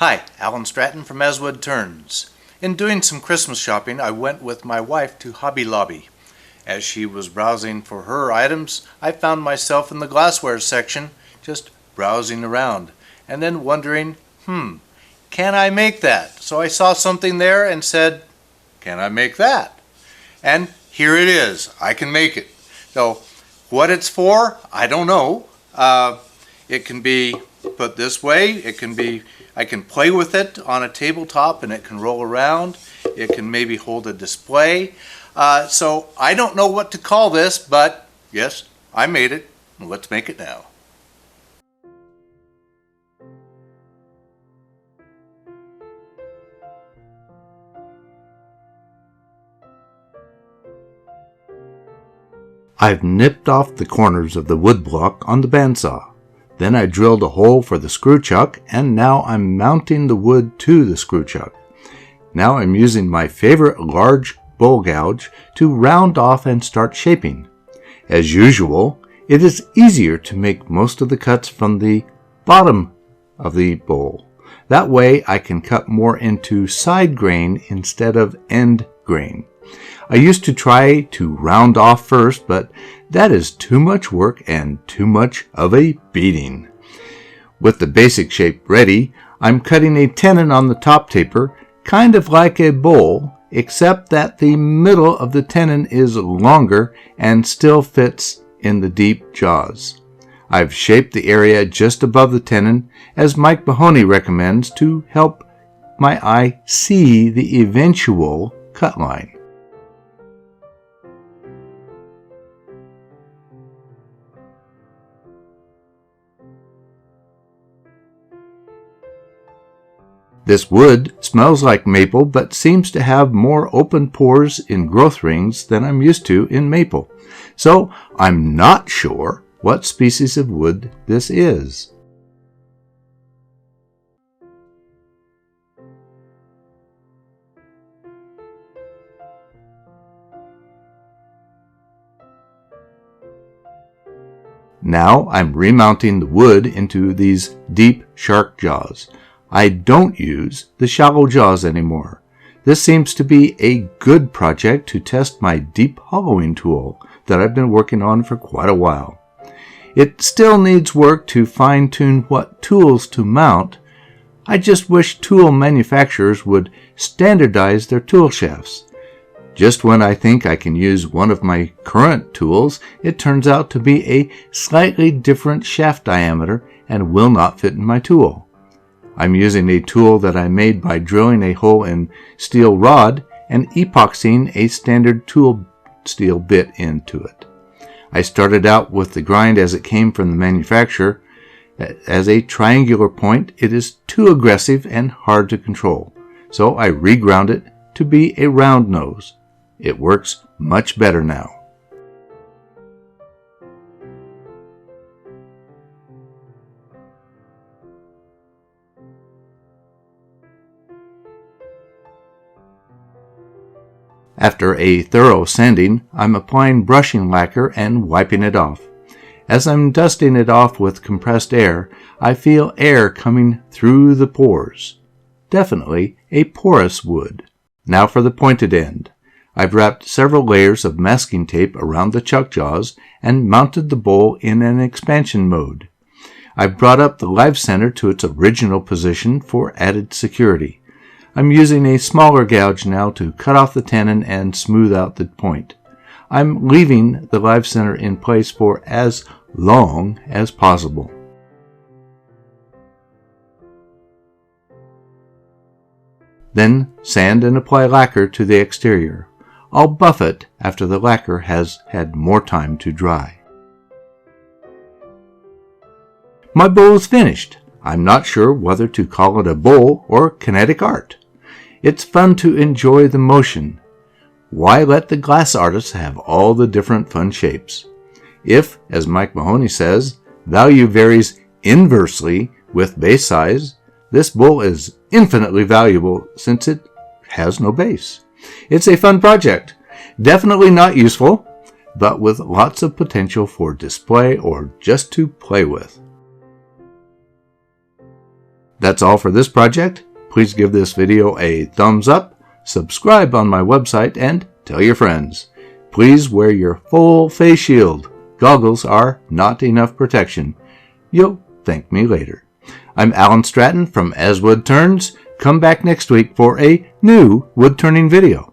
Hi, Alan Stratton from As Wood Turns. In doing some Christmas shopping, I went with my wife to Hobby Lobby. As she was browsing for her items, I found myself in the glassware section, just browsing around, and then wondering, can I make that? So I saw something there and said, can I make that? And here it is. I can make it. So what it's for, I don't know. It can be put this way. I can play with it on a tabletop and it can roll around. It can maybe hold a display. So I don't know what to call this, but yes, I made it. Let's make it now. I've nipped off the corners of the wood block on the bandsaw. Then I drilled a hole for the screw chuck, and now I'm mounting the wood to the screw chuck. Now I'm using my favorite large bowl gouge to round off and start shaping. As usual, it is easier to make most of the cuts from the bottom of the bowl. That way I can cut more into side grain instead of end grain. I used to try to round off first, but that is too much work and too much of a beating. With the basic shape ready, I'm cutting a tenon on the top taper, kind of like a bowl, except that the middle of the tenon is longer and still fits in the deep jaws. I've shaped the area just above the tenon, as Mike Mahoney recommends, to help my eye see the eventual cut line. This wood smells like maple, but seems to have more open pores in growth rings than I'm used to in maple. So I'm not sure what species of wood this is. Now I'm remounting the wood into these deep shark jaws. I don't use the shallow jaws anymore. This seems to be a good project to test my deep hollowing tool that I've been working on for quite a while. It still needs work to fine-tune what tools to mount. I just wish tool manufacturers would standardize their tool shafts. Just when I think I can use one of my current tools, it turns out to be a slightly different shaft diameter and will not fit in my tool. I'm using a tool that I made by drilling a hole in steel rod and epoxying a standard tool steel bit into it. I started out with the grind as it came from the manufacturer. As a triangular point, it is too aggressive and hard to control, so I reground it to be a round nose. It works much better now. After a thorough sanding, I'm applying brushing lacquer and wiping it off. As I'm dusting it off with compressed air, I feel air coming through the pores. Definitely a porous wood. Now for the pointed end. I've wrapped several layers of masking tape around the chuck jaws and mounted the bowl in an expansion mode. I've brought up the live center to its original position for added security. I'm using a smaller gouge now to cut off the tenon and smooth out the point. I'm leaving the live center in place for as long as possible. Then sand and apply lacquer to the exterior. I'll buff it after the lacquer has had more time to dry. My bowl is finished. I'm not sure whether to call it a bowl or kinetic art. It's fun to enjoy the motion. Why let the glass artists have all the different fun shapes? If, as Mike Mahoney says, value varies inversely with base size, this bowl is infinitely valuable since it has no base. It's a fun project. Definitely not useful, but with lots of potential for display or just to play with. That's all for this project. Please give this video a thumbs up, subscribe on my website, and tell your friends. Please wear your full face shield. Goggles are not enough protection. You'll thank me later. I'm Alan Stratton from As Wood Turns. Come back next week for a new wood turning video.